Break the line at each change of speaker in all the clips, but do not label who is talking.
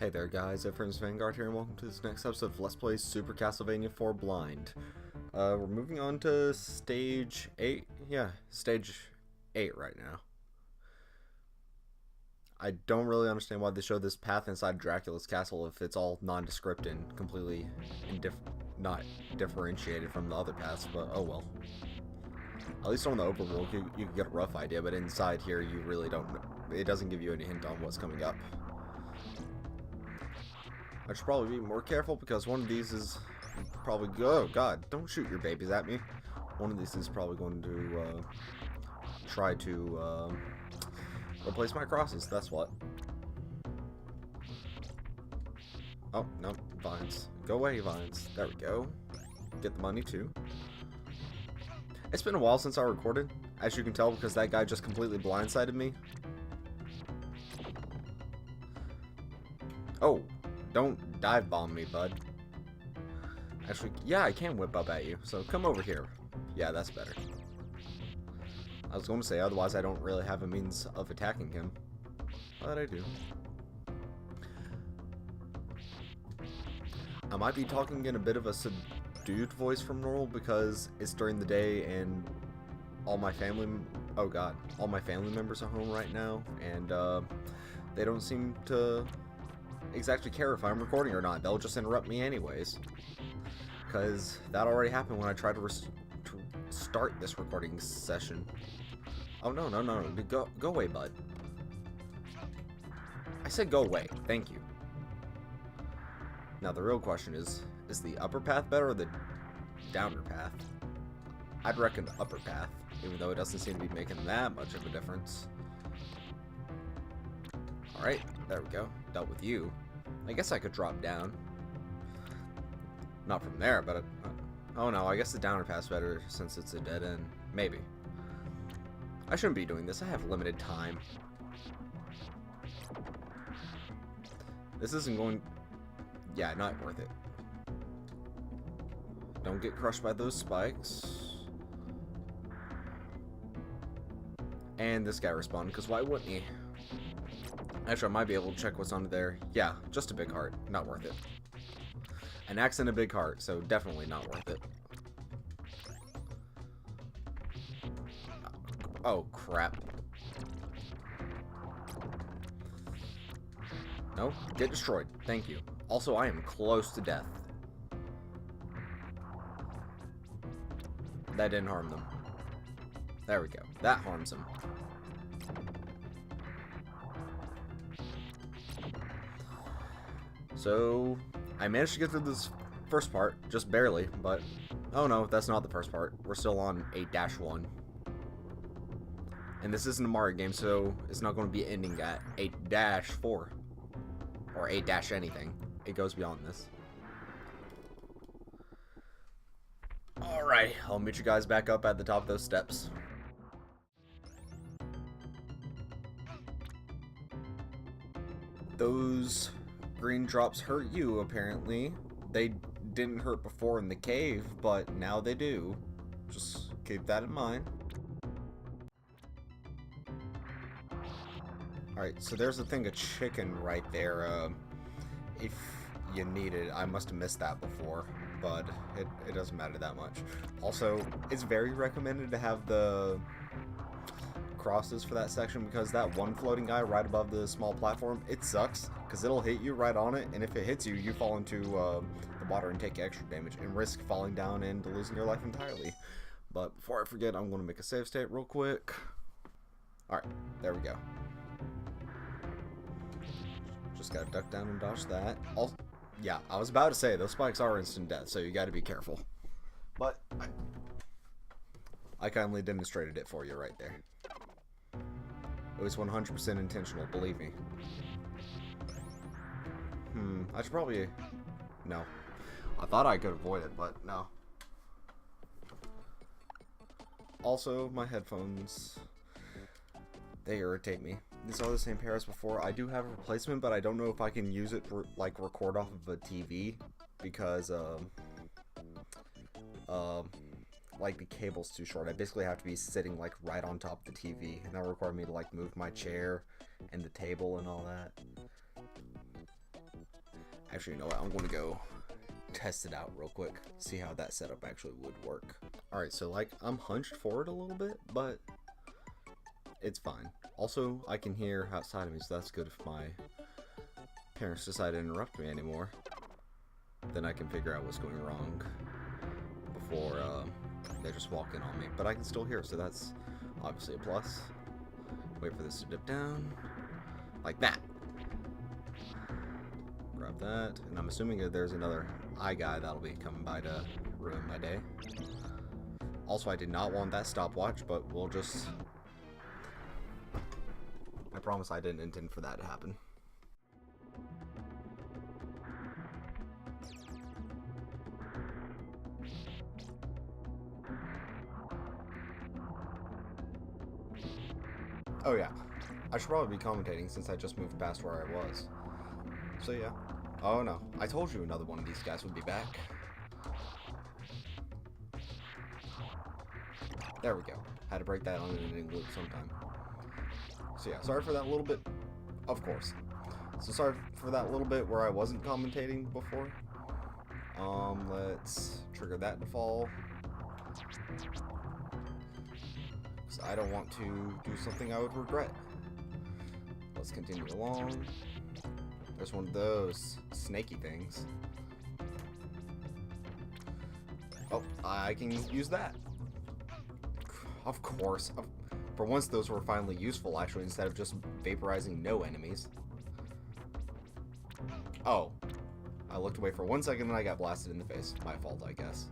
Hey there guys, Ephraim's Vanguard here and welcome to this next episode of Let's Play Super Castlevania 4 Blind. We're moving on to stage 8. Yeah, stage 8 right now. I don't really understand why they showed this path inside Dracula's castle if it's all nondescript and completely not differentiated from the other paths, but oh well. At least on the open world you can get a rough idea, but inside here you really don't know. It doesn't give you any hint on what's coming up. I should probably be more careful because one of these is probably... Oh god, don't shoot your babies at me. One of these is probably going to try to replace my crosses, that's what. Oh, no, vines. Go away, vines. There we go. Get the money too. It's been a while since I recorded, as you can tell, because that guy just completely blindsided me. Oh. Don't dive bomb me, bud. Actually, yeah, I can whip up at you, so come over here. Yeah, that's better. I was going to say, otherwise I don't really have a means of attacking him. But I do. I might be talking in a bit of a subdued voice from normal because it's during the day and all my family... Oh god. All my family members are home right now, and they don't seem to... exactly care if I'm recording or not. They'll just interrupt me anyways, because that already happened when I tried to start this recording session. Oh no, go away, bud. I said go away. Thank you. Now the real question is the upper path better or the downer path? I'd reckon the upper path, even though it doesn't seem to be making that much of a difference. Alright, there we go. Dealt with you. I guess I could drop down. Not from there, but... oh no, I guess the downer path's better since it's a dead end. Maybe. I shouldn't be doing this. I have limited time. This isn't going... yeah, not worth it. Don't get crushed by those spikes. And this guy respawned, because why wouldn't he? Actually, I might be able to check what's under there. Yeah, just a big heart. Not worth it. An axe and a big heart, so definitely not worth it. Oh, crap. No, get destroyed. Thank you. Also, I am close to death. That didn't harm them. There we go. That harms them. So, I managed to get through this first part, just barely, but, oh no, that's not the first part. We're still on 8-1. And this isn't a Mario game, so it's not going to be ending at 8-4. Or 8-anything. It goes beyond this. Alright, I'll meet you guys back up at the top of those steps. Those... green drops hurt you, apparently. They didn't hurt before in the cave, but now they do. Just keep that in mind. Alright, so there's a thing of chicken right there. If you need it, I must have missed that before, but it doesn't matter that much. Also, it's very recommended to have the crosses for that section, because that one floating guy right above the small platform, it sucks because it'll hit you right on it, and if it hits you, you fall into the water and take extra damage and risk falling down and losing your life entirely. But before I forget, I'm going to make a save state real quick. Alright, there we go. Just gotta duck down and dodge that. Also, yeah, I was about to say, those spikes are instant death, so you gotta be careful. But I kindly demonstrated it for you right there. It was 100% intentional, believe me. I should probably... no. I thought I could avoid it, but no. Also, my headphones... they irritate me. These are the same pair as before. I do have a replacement, but I don't know if I can use it for, like, record off of a TV. Because, like, the cable's too short. I basically have to be sitting like right on top of the TV, and that required me to like move my chair and the table and all that. Actually, you know what? I'm going to go test it out real quick. See how that setup actually would work. Alright, so like, I'm hunched forward a little bit, but it's fine. Also, I can hear outside of me, so that's good if my parents decide to interrupt me anymore. Then I can figure out what's going wrong before they just walk in on me. But I can still hear, so that's obviously a plus. Wait for this to dip down. Like that. Grab that. And I'm assuming that there's another eye guy that'll be coming by to ruin my day. Also, I did not want that stopwatch, but we'll just... I promise I didn't intend for that to happen. Oh yeah, I should probably be commentating since I just moved past where I was. So yeah. Oh no, I told you another one of these guys would be back. There we go. Had to break that on an ending loop sometime. So yeah, sorry for that little bit. Of course. So sorry for that little bit where I wasn't commentating before. Let's trigger that to fall. Because I don't want to do something I would regret. Let's continue along. There's one of those snaky things. Oh, I can use that. Of course. For once, those were finally useful, actually, instead of just vaporizing no enemies. Oh. I looked away for 1 second, and I got blasted in the face. My fault, I guess.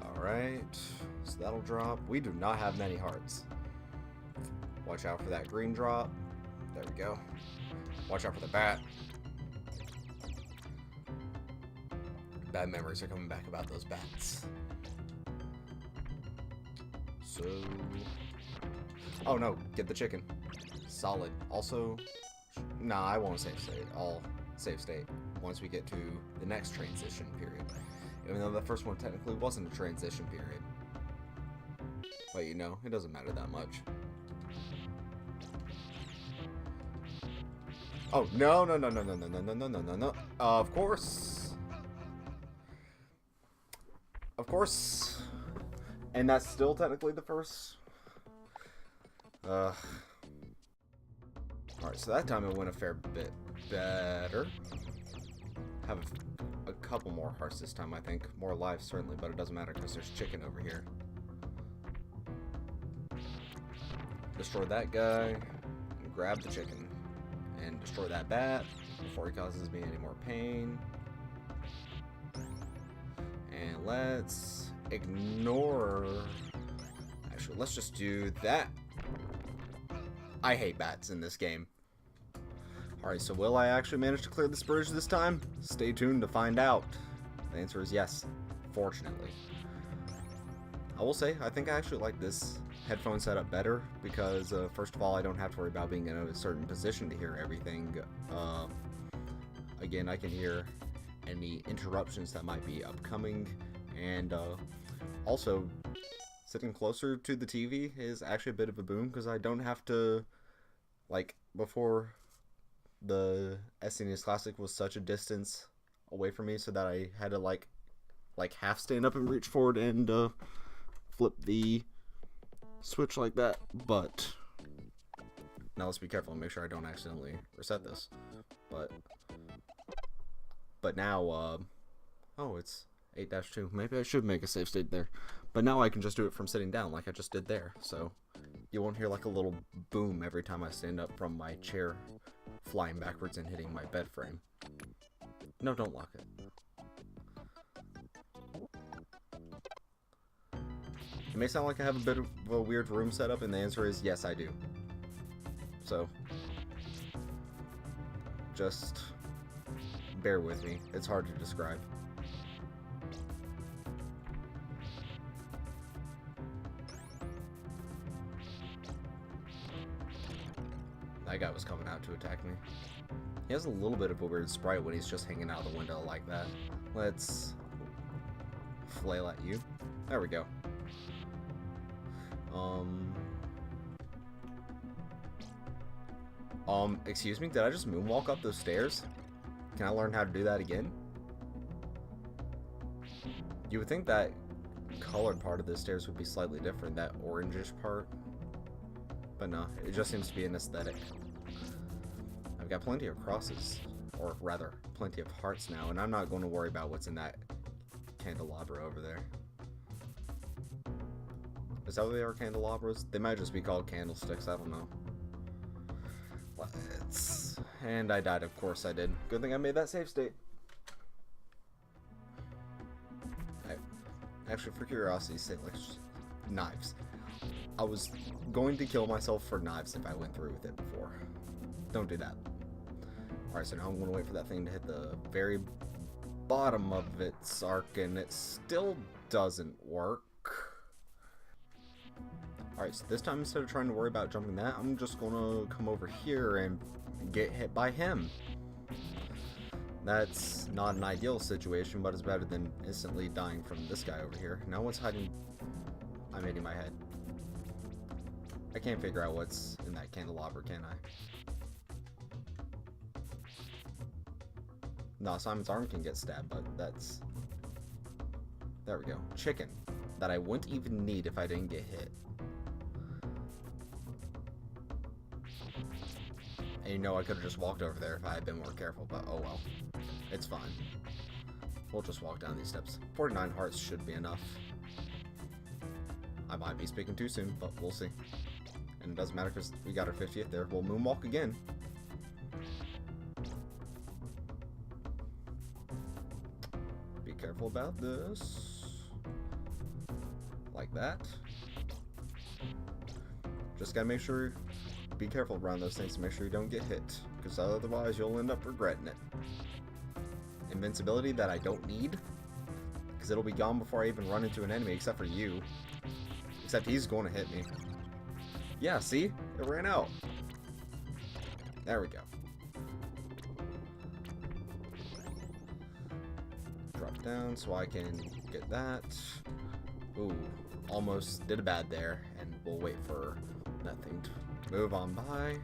Alright. So that'll drop. We do not have many hearts. Watch out for that green drop. There we go. Watch out for the bat. Bad memories are coming back about those bats. So... Oh no, get the chicken. Solid. Also... Nah, I won't save state. I'll save state once we get to the next transition period. Even though the first one technically wasn't a transition period. But you know, it doesn't matter that much. Oh, no. Of course. Of course. And that's still technically the first. Alright, so that time it went a fair bit better. Have a couple more hearts this time, I think. More lives, certainly, but it doesn't matter because there's chicken over here. Destroy that guy. And grab the chicken. And destroy that bat before he causes me any more pain. And let's ignore... Actually, let's just do that. I hate bats in this game. Alright, so will I actually manage to clear this bridge this time? Stay tuned to find out. The answer is yes, fortunately. I will say, I think I actually like this headphone setup better because, first of all, I don't have to worry about being in a certain position to hear everything. Again, I can hear any interruptions that might be upcoming, and also, sitting closer to the TV is actually a bit of a boon because I don't have to, like, before the SNES Classic was such a distance away from me so that I had to, like half stand up and reach forward and, flip the switch like that, but now let's be careful and make sure I don't accidentally reset this. But now, oh, it's 8-2. Maybe I should make a save state there. But now I can just do it from sitting down like I just did there. So you won't hear like a little boom every time I stand up from my chair flying backwards and hitting my bed frame. No, don't lock it. It may sound like I have a bit of a weird room setup, and the answer is yes, I do. So, just bear with me. It's hard to describe. That guy was coming out to attack me. He has a little bit of a weird sprite when he's just hanging out the window like that. Let's flail at you. There we go. Excuse me, did I just moonwalk up those stairs? Can I learn how to do that again? You would think that colored part of the stairs would be slightly different, that orangish part. But no, it just seems to be an aesthetic. I've got plenty of crosses, or rather, plenty of hearts now, and I'm not going to worry about what's in that candelabra over there. Is that what they are, candelabras? They might just be called candlesticks, I don't know. And I died, of course I did. Good thing I made that save state. Actually, for curiosity's sake, like, knives. I was going to kill myself for knives if I went through with it before. Don't do that. Alright, so now I'm going to wait for that thing to hit the very bottom of its arc, and it still doesn't work. Alright, so this time, instead of trying to worry about jumping that, I'm just going to come over here and get hit by him. That's not an ideal situation, but it's better than instantly dying from this guy over here. Now what's hiding? I'm hitting my head. I can't figure out what's in that candelabra, can I? No, Simon's arm can get stabbed, but that's... There we go. Chicken. That I wouldn't even need if I didn't get hit. And you know, I could have just walked over there if I had been more careful, but oh well. It's fine. We'll just walk down these steps. 49 hearts should be enough. I might be speaking too soon, but we'll see. And it doesn't matter because we got our 50th there. We'll moonwalk again. Be careful about this. Like that. Just gotta make sure, be careful around those things to make sure you don't get hit, because otherwise you'll end up regretting it. Invincibility that I don't need, because it'll be gone before I even run into an enemy, except for you. Except he's going to hit me. Yeah, see? It ran out. There we go. Drop down so I can get that. Ooh, almost did a bad there, and we'll wait for that thing to move on by.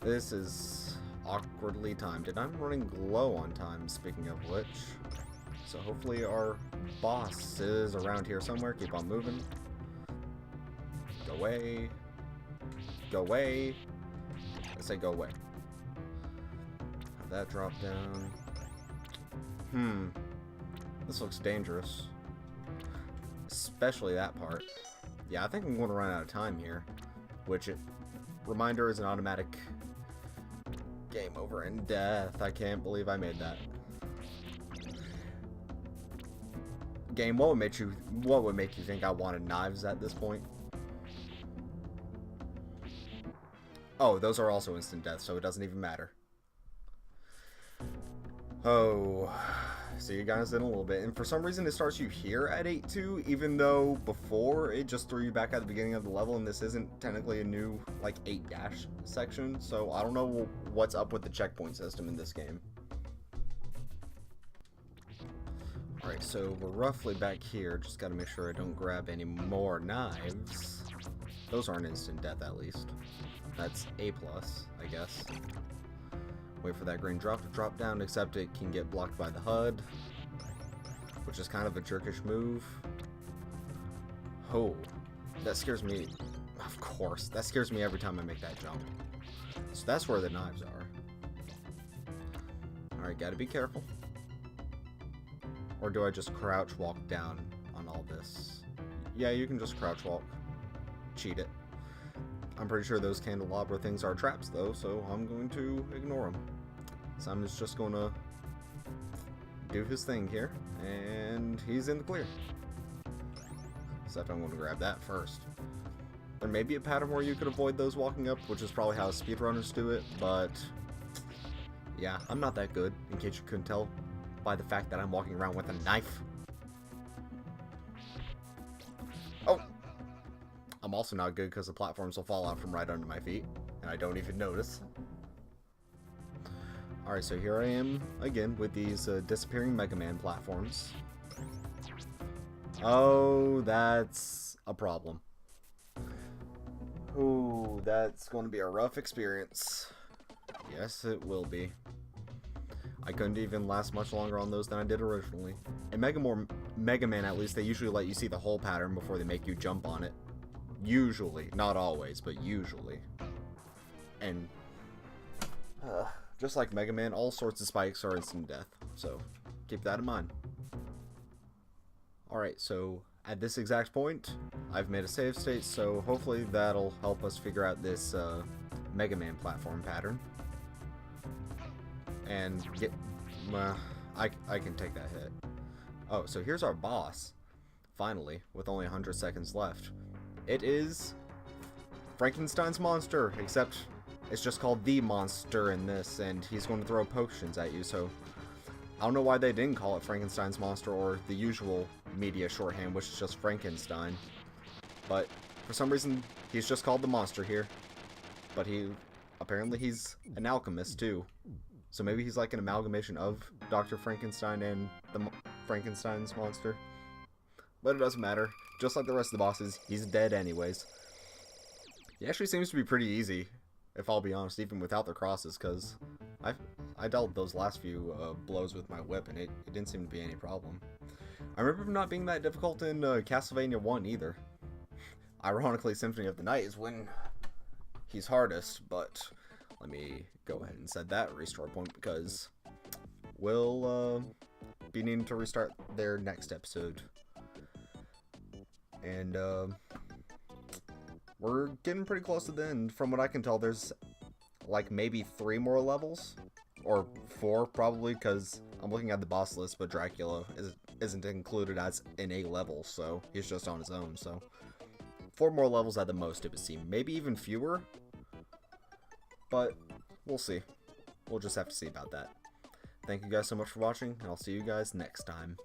This is awkwardly timed, and I'm running low on time, speaking of which. So hopefully our boss is around here somewhere. Keep on moving. Go away. Go away. I say go away. Have that drop down. This looks dangerous. Especially that part. Yeah, I think I'm going to run out of time here. Which, reminder, is an automatic game over and death. I can't believe I made that. Game, what would make you think I wanted knives at this point? Oh, those are also instant death, so it doesn't even matter. Oh, so you guys in a little bit, and for some reason it starts you here at 8-2, even though before it just threw you back at the beginning of the level, and this isn't technically a new, like, 8- section, so I don't know what's up with the checkpoint system in this game. Alright, so we're roughly back here, just gotta make sure I don't grab any more knives. Those aren't instant death, at least. That's A+, I guess. Wait for that green drop to drop down, except it can get blocked by the HUD, which is kind of a jerkish move. Oh, that scares me. Of course, that scares me every time I make that jump. So that's where the knives are. Alright, gotta be careful. Or do I just crouch walk down on all this? Yeah, you can just crouch walk. Cheat it. I'm pretty sure those candelabra things are traps though, so I'm going to ignore them. Simon's just going to do his thing here, and he's in the clear. Except I'm going to grab that first. There may be a pattern where you could avoid those walking up, which is probably how speedrunners do it, but yeah, I'm not that good, in case you couldn't tell by the fact that I'm walking around with a knife. Oh! I'm also not good because the platforms will fall out from right under my feet, and I don't even notice. Alright, so here I am again with these disappearing Mega Man platforms. Oh, that's a problem. Ooh, Ooh, that's going to be a rough experience. Yes, it will be. I couldn't even last much longer on those than I did originally. In Mega Man, at least, they usually let you see the whole pattern before they make you jump on it. Usually. Not always, but usually. And just like Mega Man, all sorts of spikes are instant death. So, keep that in mind. Alright, so at this exact point, I've made a save state, so hopefully that'll help us figure out this Mega Man platform pattern. And get... I can take that hit. Oh, so here's our boss. Finally, with only 100 seconds left. It is Frankenstein's monster, except it's just called the monster in this, and he's going to throw potions at you, so I don't know why they didn't call it Frankenstein's monster or the usual media shorthand, which is just Frankenstein. But for some reason, he's just called the monster here. But apparently he's an alchemist too. So maybe he's like an amalgamation of Dr. Frankenstein and the Frankenstein's monster. But it doesn't matter. Just like the rest of the bosses, he's dead anyways. He actually seems to be pretty easy, if I'll be honest, even without the crosses, because I dealt those last few blows with my whip, and it didn't seem to be any problem. I remember him not being that difficult in Castlevania 1 either. Ironically, Symphony of the Night is when he's hardest, but let me go ahead and set that restore point, because we'll be needing to restart their next episode. And we're getting pretty close to the end. From what I can tell, there's like maybe 3 more levels, or 4 probably, because I'm looking at the boss list, but Dracula isn't included as in a level, so he's just on his own. So 4 more levels at the most, it would seem. Maybe even fewer, but we'll see. We'll just have to see about that. Thank you guys so much for watching, and I'll see you guys next time.